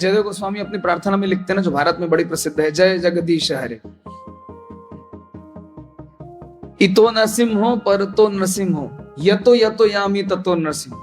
जयदेव गोस्वामी अपनी प्रार्थना में लिखते हैं ना, जो भारत में बड़ी प्रसिद्ध है, जय जगदीश हरे। इतो नरसिंहो परतो नरसिंहो, यतो यतो यामी ततो नरसिंहो,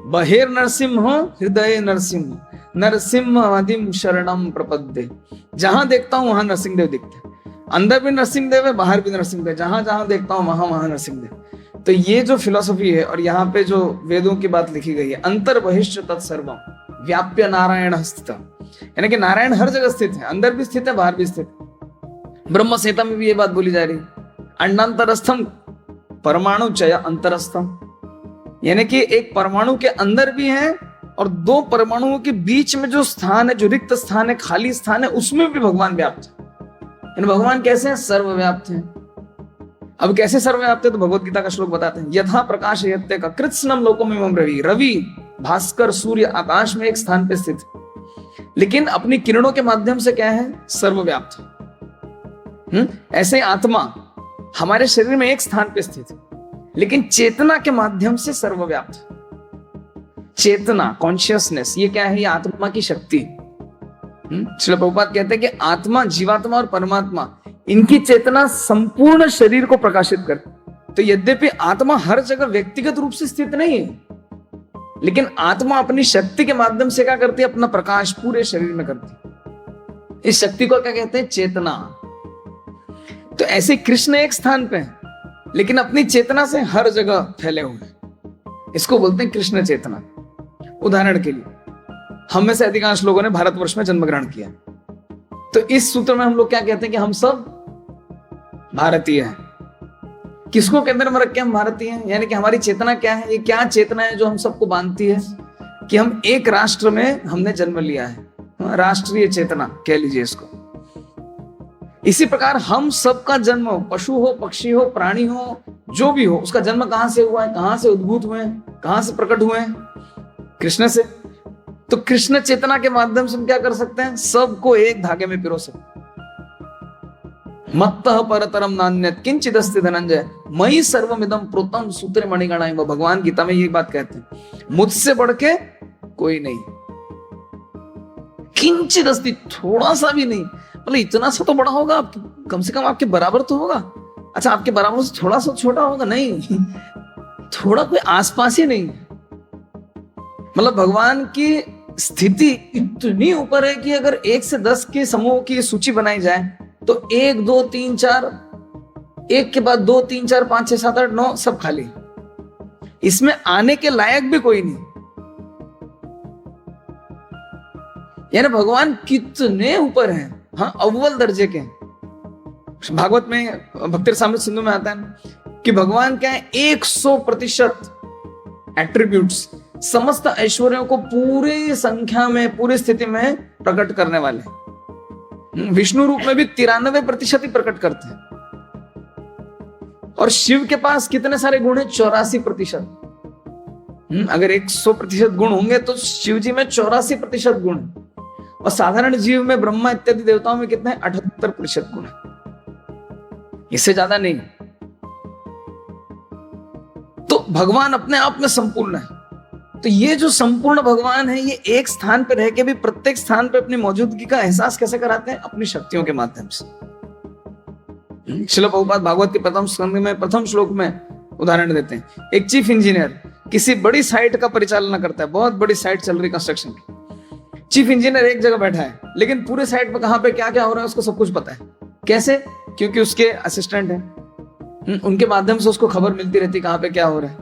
बहिर नरसिंहो हृदय नरसिंहो, नरसिंह आदिम शरणम प्रपद्ये। जहां देखता हूं वहां नरसिंह देव दिखते हैं, अंदर भी नरसिंह देव है, बाहर भी नरसिंह देव, जहां जहां देखता हूं वहां वहां नरसिंह देव। तो ये जो फिलॉसफी है, और यहाँ पे जो वेदों की बात लिखी गई है, अंतर बहिष्ठ तत्सर्वम व्याप्य नारायण स्थित, यानी कि नारायण हर जगह स्थित है, अंदर भी स्थित है, बाहर भी स्थित है। ब्रह्म संहिता में भी ये बात बोली जा रही है, अंडांतरस्थम परमाणु चय अंतरस्थम, यानी कि एक परमाणु के अंदर भी है, और दो परमाणुओं के बीच में जो स्थान है, जो रिक्त स्थान है, खाली स्थान है, उसमें भी भगवान व्याप्त है। यानी भगवान कैसे हैं? सर्वव्याप्त हैं। अब कैसे सर्वव्याप्त है? तो भगवत गीता का श्लोक बताते हैं, यथा प्रकाश यत्ते का कृत्स्नम लोकमिमं रवि। रवि, भास्कर, सूर्य आकाश में एक स्थान पे स्थित है, लेकिन अपनी किरणों के माध्यम से क्या है? सर्वव्याप्त है। ऐसे आत्मा हमारे शरीर में एक स्थान पे स्थित है, लेकिन चेतना के माध्यम से सर्वव्याप्त है। चेतना, कॉन्शियसनेस, ये क्या है? ये आत्मा की शक्ति। श्रील प्रभुपाद कहते हैं कि आत्मा, जीवात्मा और परमात्मा, इनकी चेतना संपूर्ण शरीर को प्रकाशित करती। तो यद्यपि आत्मा हर जगह व्यक्तिगत रूप से स्थित नहीं है, लेकिन आत्मा अपनी शक्ति के माध्यम से क्या करती है? अपना प्रकाश पूरे शरीर में करती है। इस शक्ति को क्या कहते हैं? चेतना। तो ऐसे कृष्ण एक स्थान पे है, लेकिन अपनी चेतना से हर जगह फैले हुए हैं। इसको बोलते हैं कृष्ण चेतना। उदाहरण के लिए, हम में से अधिकांश लोगों ने भारतवर्ष में जन्म ग्रहण किया, तो इस सूत्र में हम लोग क्या कहते हैं कि हम सब भारतीय हैं। किसको केंद्र में रख के हम भारतीय हैं? यानी कि हमारी चेतना क्या है? ये क्या चेतना है जो हम सबको बांधती है कि हम एक राष्ट्र में हमने जन्म लिया है? राष्ट्रीय चेतना कह लीजिए इसको। इसी प्रकार हम सबका जन्म, पशु हो, पक्षी हो, प्राणी हो, जो भी हो, उसका जन्म कहां से हुआ है? कहां से उद्भूत हुए हैं? कहां से प्रकट हुए हैं? कृष्ण से। तो कृष्ण चेतना के माध्यम से हम क्या कर सकते हैं? सबको एक धागे में पिरो सकते। मत्तः परतरम नान्यत् किंचिदस्ति धनंजय मयि सर्वमिदं प्रोतम सूत्रे मणिगणा। भगवान गीता में ये बात कहते हैं, मुझसे बढ़ के कोई नहीं। किंचिदस्ति, थोड़ा सा भी नहीं। मतलब इतना सा तो बड़ा होगा, कम से कम आपके बराबर तो होगा। अच्छा, आपके बराबर से थोड़ा सा छोटा होगा? नहीं, थोड़ा कोई आसपास ही नहीं। मतलब भगवान की स्थिति इतनी ऊपर है कि अगर 1 से 10 के समूह की सूची बनाई जाए तो 1, 2, 3, 4, एक के बाद 2, 3, 4, 5, 6, 7, 8, 9 सब खाली। इसमें आने के लायक भी कोई नहीं। यानी भगवान कितने ऊपर हैं। हाँ, अव्वल दर्जे के। भागवत में भक्ति रसामृत सिंधु में आता है कि भगवान क्या है? 100% एट्रीब्यूट्स, समस्त ऐश्वर्यों को पूरी संख्या में, पूरी स्थिति में प्रकट करने वाले। विष्णु रूप में भी 93% ही प्रकट करते हैं। और शिव के पास कितने सारे गुण है? 84%। अगर 100% गुण होंगे तो शिव जी में 84% गुण है। और साधारण जीव में, ब्रह्मा इत्यादि देवताओं में कितने? 78% गुण है, इससे ज्यादा नहीं। तो भगवान अपने आप में संपूर्ण है। तो ये जो संपूर्ण भगवान है, ये एक स्थान पर रह के भी प्रत्येक स्थान पर अपनी मौजूदगी का एहसास कैसे कराते हैं? अपनी शक्तियों के माध्यम से। श्रील प्रभुपाद भागवत के प्रथम स्कंद में प्रथम श्लोक में उदाहरण देते हैं। एक चीफ इंजीनियर किसी बड़ी साइट का परिचालन करता है, बहुत बड़ी साइट चल रही कंस्ट्रक्शन की। चीफ इंजीनियर एक जगह बैठा है, लेकिन पूरे साइट पर कहां पे क्या क्या हो रहा है उसको सब कुछ पता है। कैसे? क्योंकि उसके असिस्टेंट हैं, उनके माध्यम से उसको खबर मिलती रहती कहां पे क्या हो रहा है।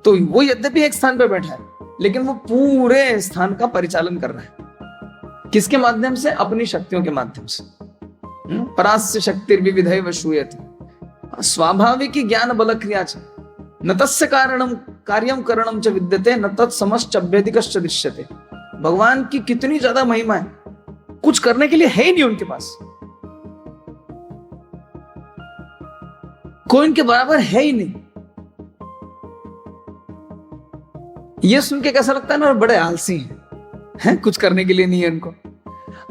तो वो यद्यपि एक स्थान पे बैठा है, लेकिन वो पूरे स्थान का परिचालन कर रहा है। किसके माध्यम से? अपनी शक्तियों के माध्यम से। परास्य शक्तिर्विविधैव श्रूयते स्वाभाविक ज्ञान बल क्रिया च न तस्य कारणम कार्यम करणम च विद्यते न तत्समश्चभ्यधिकश्च दृश्यते। भगवान की कितनी ज्यादा महिमा है, कुछ करने के लिए है ही नहीं उनके पास, कोई इनके बराबर है ही नहीं। ये सुन के कैसा लगता है ना, बड़े आलसी हैं, कुछ करने के लिए नहीं है उनको।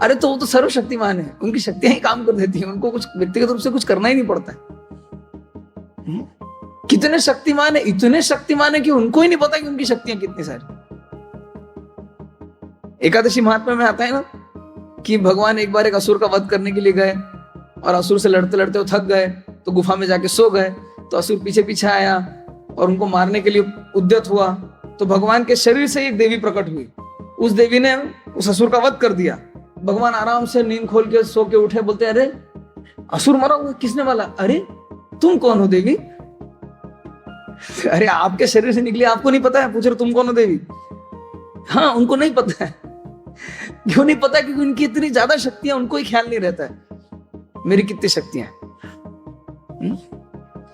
अरे तो वो तो सर्वशक्तिमान है, उनकी शक्तियां ही काम कर देती हैं, उनको कुछ व्यक्तिगत रूप से कुछ करना ही नहीं पड़ता है। कितने शक्तिमान है, इतने शक्तिमान है कि उनको ही नहीं पता कि उनकी शक्तियां कितनी सारी। एकादशी महात्म्य में आता है ना कि भगवान एक बार एक असुर का वध करने के लिए गए और असुर से लड़ते लड़ते वो थक गए तो गुफा में जाके सो गए। तो असुर पीछे पीछे आया और उनको मारने के लिए उद्यत हुआ। तो भगवान के शरीर से एक देवी प्रकट हुई, उस देवी ने उस असुर का वध कर दिया। भगवान आराम से नींद खोल के सो के उठे, बोलते अरे असुर मरा हुआ, किसने मारा? अरे तुम कौन हो देवी? अरे आपके शरीर से निकली, आपको नहीं पता है? पूछ रहे तुम कौन हो देवी? हाँ, उनको नहीं पता है। क्यों नहीं पता? क्योंकि उनकी इतनी ज्यादा शक्तियां, उनको ही ख्याल नहीं रहता है मेरी कितनी शक्तियां।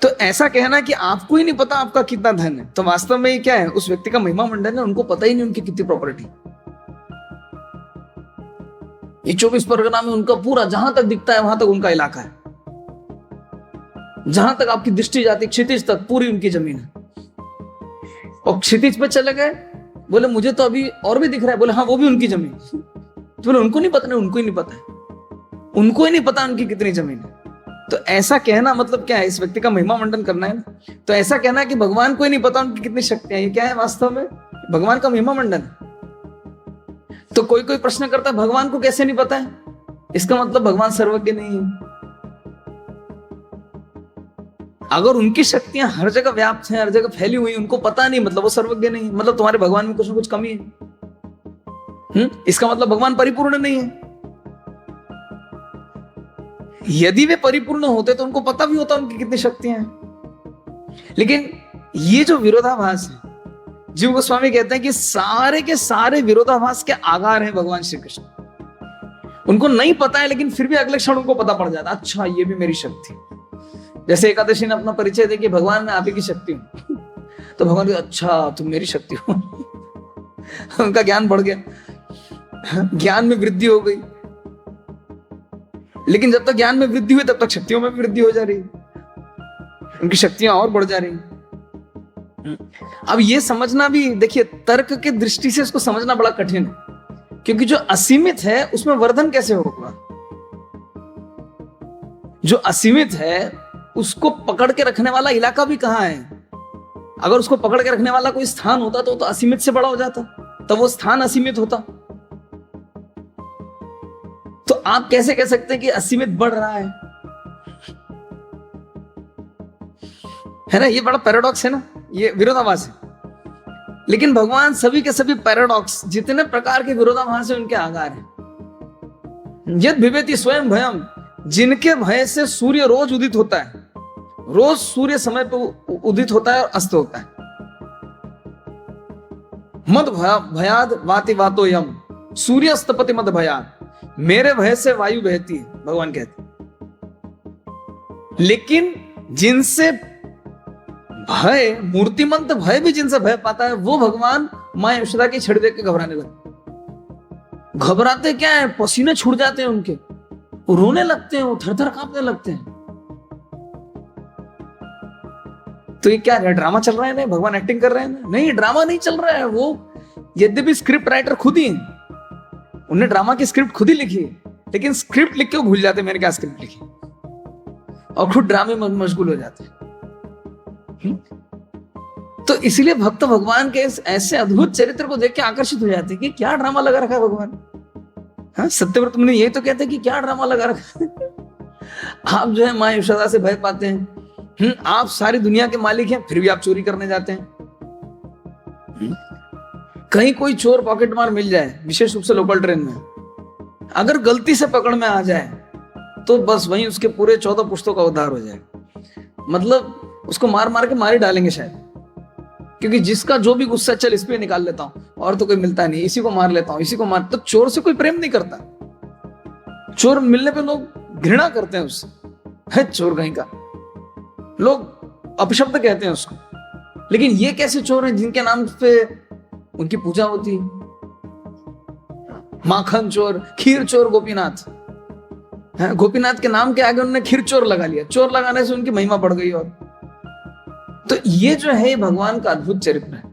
तो ऐसा कहना कि आपको ही नहीं पता आपका कितना धन है, तो वास्तव में ये क्या है? उस व्यक्ति का महिमा मंडन है, उनको पता ही नहीं उनकी कितनी प्रॉपर्टी। ये 24 परगना में उनका पूरा, जहां तक दिखता है वहां तक उनका इलाका है। जहां तक आपकी दृष्टि जाती, क्षितिज तक पूरी उनकी जमीन है। और क्षितिज पे चले गए, बोले मुझे तो अभी और भी दिख रहा है। बोले हाँ, वो भी उनकी जमीन। तो बोले उनको नहीं पता? नहीं, उनको ही नहीं पता है, उनको ही नहीं पता उनकी कितनी जमीन है। तो ऐसा कहना मतलब क्या है? इस व्यक्ति का महिमा मंडन करना है ना। तो ऐसा कहना है कि भगवान को ही नहीं पता उनकी कितनी शक्तियां, ये क्या है वास्तव में? भगवान का महिमा मंडन है। तो कोई कोई प्रश्न करता है भगवान को कैसे नहीं पता है? इसका मतलब भगवान सर्वज्ञ नहीं है। अगर उनकी शक्तियां हर जगह व्याप्त हैं, हर जगह फैली हुई, उनको पता नहीं, मतलब वो सर्वज्ञ नहीं है। मतलब तुम्हारे भगवान में कुछ ना कुछ कमी है। इसका मतलब भगवान परिपूर्ण नहीं है। यदि वे परिपूर्ण होते तो उनको पता भी होता उनकी कितनी शक्तियां हैं। लेकिन ये जो विरोधाभास है, जीव गोस्वामी कहते हैं कि सारे के सारे विरोधाभास के आगार हैं भगवान श्री कृष्ण। उनको नहीं पता है, लेकिन फिर भी अगले क्षण उनको पता पड़ जाता, अच्छा ये भी मेरी शक्ति। जैसे एकादशी ने अपना परिचय दे कि भगवान मैं आप ही की शक्ति हूं। तो भगवान कहते अच्छा तुम मेरी शक्ति हो। उनका ज्ञान बढ़ गया, ज्ञान में वृद्धि हो गई। लेकिन जब तक ज्ञान में वृद्धि हुई तब तक शक्तियों में भी वृद्धि हो जा रही, उनकी शक्तियां और बढ़ जा रही। अब ये समझना भी, देखिए तर्क के दृष्टि से इसको समझना बड़ा कठिन है, क्योंकि जो असीमित है उसमें वर्धन कैसे होगा? जो असीमित है उसको पकड़ के रखने वाला इलाका भी कहां है? अगर उसको पकड़ के रखने वाला कोई स्थान होता तो असीमित से बड़ा हो जाता, तब वो स्थान असीमित होता। तो आप कैसे कह सकते हैं कि असीमित बढ़ रहा है ना? ये बड़ा पैराडॉक्स है ना, ये विरोधाभास है। लेकिन भगवान सभी के सभी पैराडॉक्स, जितने प्रकार के विरोधाभास है, उनके आगार हैं। यद भिवेति स्वयं भयम, जिनके भय से सूर्य रोज उदित होता है, रोज सूर्य समय पर उदित होता है और अस्त होता है। मद भयाद वाति वातो यम, सूर्य अस्तपति मद भयाद, मेरे भय से वायु बहती है, भगवान कहते हैं। लेकिन जिनसे भय, मूर्तिमंत भय भी जिनसे भय पाता है, वो भगवान मां यशोदा की छड़ी देख के घबराने लगते। घबराते क्या है? पसीने छूट जाते हैं उनके, वो रोने लगते हैं, वो थर-थर कांपने लगते हैं। तो ये क्या ड्रामा चल रहा है? नहीं, भगवान एक्टिंग कर रहे हैं? नहीं, ड्रामा नहीं चल रहा है। वो यद्यपि स्क्रिप्ट राइटर खुद ही हैं, उन्हें ड्रामा की स्क्रिप्ट खुद ही लिखी है, लेकिन स्क्रिप्ट लिख के वो भूल जाते मैंने क्या स्क्रिप्ट लिखी, और खुद ड्रामे में मशगूल हो जाते। तो इसलिए भक्त भगवान के ऐसे अद्भुत चरित्र को देख के आकर्षित हो जाते हैं कि क्या ड्रामा लगा रखा है भगवान। हाँ, सत्यव्रत मुनि यही तो कहते हैं कि क्या ड्रामा लगा रखा है। आप जो है मां यशोदा से भय पाते हैं, आप सारी दुनिया के मालिक हैं, फिर भी आप चोरी करने जाते हैं। कहीं कोई चोर पॉकेट मार मिल जाए, विशेष रूप से लोकल ट्रेन में, अगर गलती से पकड़ में आ जाए तो बस वहीं उसके पूरे 14 पुश्तों का उद्धार हो जाएगा। मतलब उसको मार मार के मार ही डालेंगे शायद, क्योंकि जिसका जो भी गुस्सा, चल इस पे निकाल लेता हूं, और तो कोई मिलता नहीं, इसी को मार लेता हूं, इसी को मार। तो चोर से कोई प्रेम नहीं करता, चोर मिलने पे लोग घृणा करते हैं उससे, है चोर कहीं का, लोग अपशब्द कहते हैं उसको। लेकिन ये कैसे चोर हैं जिनके नाम पे उनकी पूजा होती? माखन चोर, खीर चोर गोपीनाथ, गोपीनाथ के नाम के आगे उन्होंने खीर चोर लगा लिया। चोर लगाने से उनकी महिमा बढ़ गई। और तो ये जो है भगवान का अद्भुत चरित्र है।